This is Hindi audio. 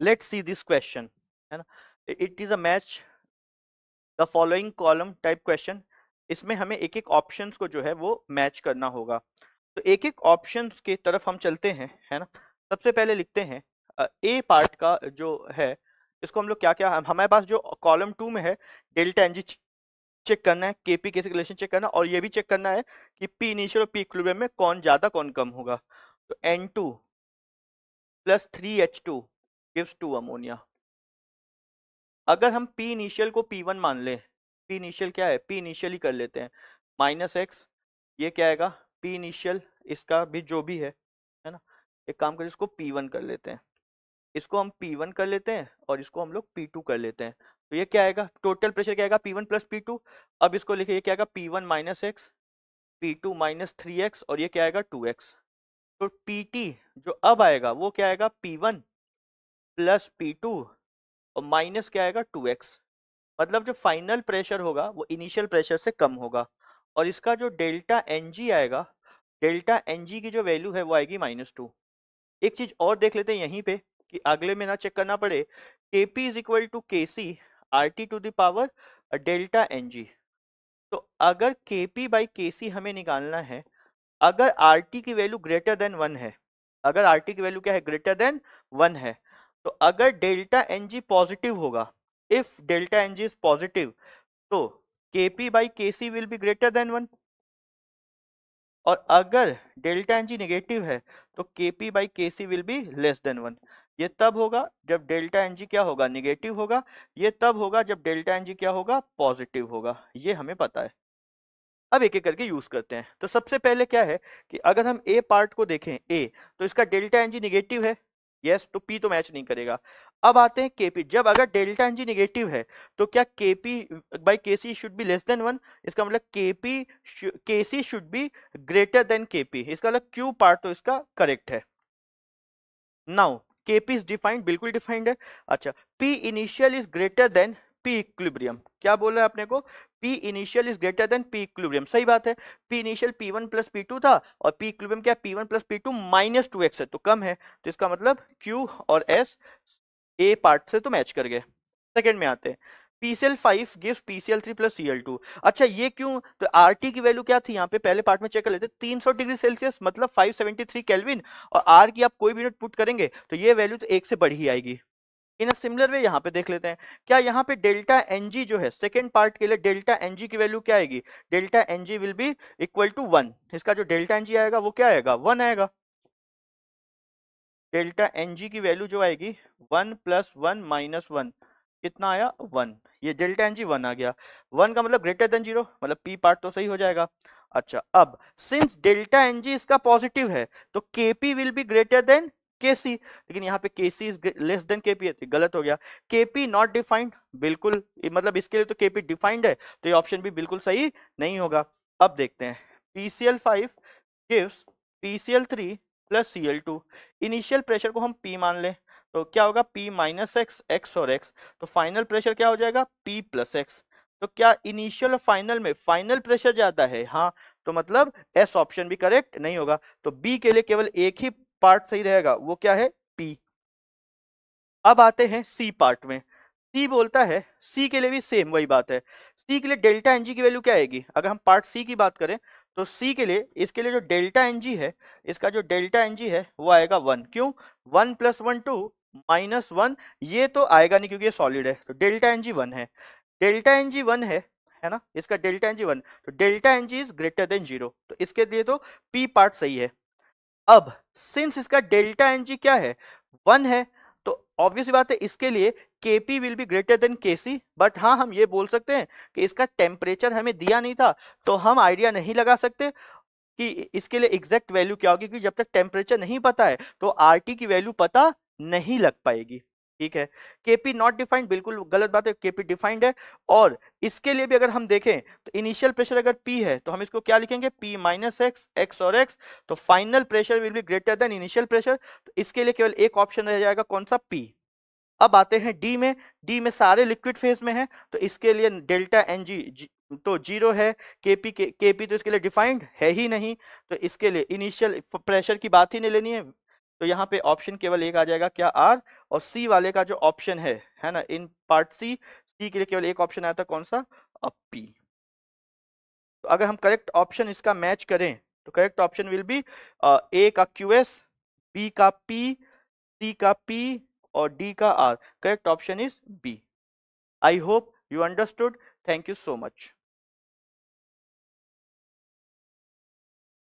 लेट्स सी दिस क्वेश्चन, है ना। It is a match the following column type question. इसमें हमें एक एक ऑप्शंस को जो है वो मैच करना होगा। तो एक एक ऑप्शंस की तरफ हम चलते हैं, है ना। सबसे पहले लिखते हैं ए पार्ट का जो है, इसको हम लोग क्या क्या हमारे पास जो कॉलम 2 में है, डेल्टा एनजी चेक करना है, केपी के रिलेशन चेक करना, और ये भी चेक करना है कि पी इनिशियल और पी इक्विलिब्रियम में कौन ज्यादा कौन कम होगा। तो N2 plus 3H2 gives 2 ammonia. अगर हम पी इनिशियल को P1 मान लें, पी इनिशियल क्या है, पी इनिशियल ही कर लेते हैं, -x, ये क्या आएगा पी इनिशियल, इसका भी जो भी है ना। एक काम करें, इसको P1 कर लेते हैं, इसको हम P1 कर लेते हैं और इसको हम लोग P2 कर लेते हैं। तो ये क्या आएगा, टोटल प्रेशर क्या आएगा P1 प्लस P2। अब इसको लिखे, ये क्या आएगा P1 minus x, P2 minus 3x, और ये क्या आएगा 2x। तो PT जो अब आएगा वो क्या आएगा P1 प्लस P2 और माइनस क्या आएगा 2x। मतलब जो फाइनल प्रेशर होगा वो इनिशियल प्रेशर से कम होगा। और इसका जो डेल्टा Ng आएगा, डेल्टा Ng की जो वैल्यू है वो आएगी -2। एक चीज और देख लेते हैं यहीं पे कि अगले में ना चेक करना पड़े, Kp is equal to KC RT to the power delta Ng। तो अगर Kp बाई KC हमें निकालना है, अगर RT की वैल्यू ग्रेटर देन 1 है, अगर RT की वैल्यू क्या है, ग्रेटर देन 1 है, तो अगर डेल्टा Ng पॉजिटिव होगा, if delta Ng is positive, तो Kp by KC will be greater then 1। और अगर डेल्टा Ng नेगेटिव है तो Kp by KC will be less than 1। ये तब होगा जब डेल्टा Ng क्या होगा, नेगेटिव होगा। ये तब होगा जब डेल्टा Ng क्या होगा, पॉजिटिव होगा। ये हमें पता है। अब एक एक करके यूज करते हैं। तो सबसे पहले क्या है कि अगर हम ए पार्ट को देखें, ए, तो इसका डेल्टा Ng नेगेटिव है, यस, तो पी तो मैच नहीं करेगा। अब आते हैं केपी, जब अगर डेल्टा Ng नेगेटिव है तो क्या KP by KC should be less than 1। इसका मतलब KC should be greater than KP, इसका मतलब क्यू पार्ट तो इसका करेक्ट है। नाउ केपी इज डिफाइंड, बिल्कुल डिफाइंड है। अच्छा, P initial is greater than P equilibrium, क्या बोला है अपने को, P initial is greater than P equilibrium, सही बात है। P initial P1 plus P2 था और पी इक्विलिब्रियम क्या, P1 plus P2 minus 2x है, तो कम है। तो इसका मतलब Q और S ए पार्ट से तो मैच कर गए। सेकंड में आते हैं, PCl5 gives PCl3 plus Cl2। अच्छा, ये क्यों, तो RT की वैल्यू क्या थी यहाँ पे, पहले पार्ट में चेक कर लेते, 300 डिग्री सेल्सियस मतलब 573 केल्विन, और R की आप कोई भी यूनिट पुट करेंगे तो ये वैल्यू तो 1 से बढ़ ही आएगी। इन अ सिमिलर वे यहाँ पे देख लेते हैं, क्या यहाँ पे डेल्टा Ng जो है सेकेंड पार्ट के लिए, डेल्टा Ng की वैल्यू क्या आएगी, delta Ng will be equal to 1। इसका जो डेल्टा Ng आएगा वो क्या आएगा, 1 आएगा। डेल्टा Ng की वैल्यू जो आएगी 1 प्लस 1 माइनस 1, कितना आया 1। ये डेल्टा Ng 1 आ गया, 1 का मतलब ग्रेटर देन 0, मतलब पी पार्ट तो सही हो जाएगा। अच्छा, अब सिंस डेल्टा Ng इसका पॉजिटिव है तो Kp will be greater then Kc, लेकिन यहाँ पे Kc is less than Kp है तो गलत हो गया। Kp नॉट डिफाइंड, बिल्कुल, मतलब इसके लिए तो Kp डिफाइंड है, तो ये ऑप्शन भी बिल्कुल सही नहीं होगा। अब देखते हैं, PCl5 gives PCl3 plus Cl2। Initial pressure को हम P मान लें तो क्या होगा, P माइनस एक्स, एक्स और एक्स, तो फाइनल प्रेशर क्या हो जाएगा, P प्लस एक्स। तो क्या इनिशियल और फाइनल में फाइनल प्रेशर ज्यादा है, हाँ, तो मतलब एस ऑप्शन भी करेक्ट नहीं होगा। तो बी के लिए केवल एक ही पार्ट सही रहेगा, वो क्या है, P। अब आते हैं सी पार्ट में, सी बोलता है, सी के लिए भी सेम वही बात है। सी के लिए डेल्टा एनजी की वैल्यू क्या आएगी, अगर हम पार्ट सी की बात करें तो सी के लिए, इसके लिए जो डेल्टा एनजी है, इसका जो डेल्टा एनजी है वो आएगा 1। क्यों, 1 प्लस 1 2 माइनस 1, ये तो आएगा नहीं क्योंकि ये सॉलिड है, तो डेल्टा एनजी 1 है। डेल्टा एनजी 1 है ना, इसका डेल्टा एनजी 1, तो delta NG is greater than 0, तो इसके लिए तो पी पार्ट सही है। अब सिंस इसका डेल्टा एनजी क्या है, 1 है, तो ऑब्वियस बात है इसके लिए Kp will be greater then Kc। But हाँ, हम ये बोल सकते हैं कि इसका टेम्परेचर हमें दिया नहीं था, तो हम आइडिया नहीं लगा सकते कि इसके लिए एग्जैक्ट वैल्यू क्या होगी, क्योंकि जब तक टेम्परेचर नहीं पता है तो RT की वैल्यू पता नहीं लग पाएगी। ठीक है, Kp नॉट डिफाइंड, बिल्कुल गलत बात है, Kp डिफाइंड है। और इसके लिए भी अगर हम देखें तो इनिशियल प्रेशर अगर P है तो हम इसको क्या लिखेंगे, P माइनस एक्स, एक्स और एक्स, तो final pressure will be greater then initial pressure, तो इसके लिए केवल एक ऑप्शन रह जाएगा, कौन सा, P। अब आते हैं डी में, डी में सारे लिक्विड फेज में है, तो इसके लिए डेल्टा Ng तो 0 है, Kp तो इसके लिए डिफाइंड है ही नहीं, तो इसके लिए इनिशियल प्रेशर की बात ही नहीं लेनी है, तो यहाँ पे ऑप्शन केवल एक आ जाएगा, क्या आर, और सी वाले का जो ऑप्शन है ना, इन पार्ट सी, सी के लिए केवल एक ऑप्शन आया था, कौन सा, पी। तो अगर हम करेक्ट ऑप्शन इसका मैच करें तो correct option will be A का क्यू एस, बी का पी, सी का पी और डी का R. Correct option is B. I hope you understood. Thank you so much.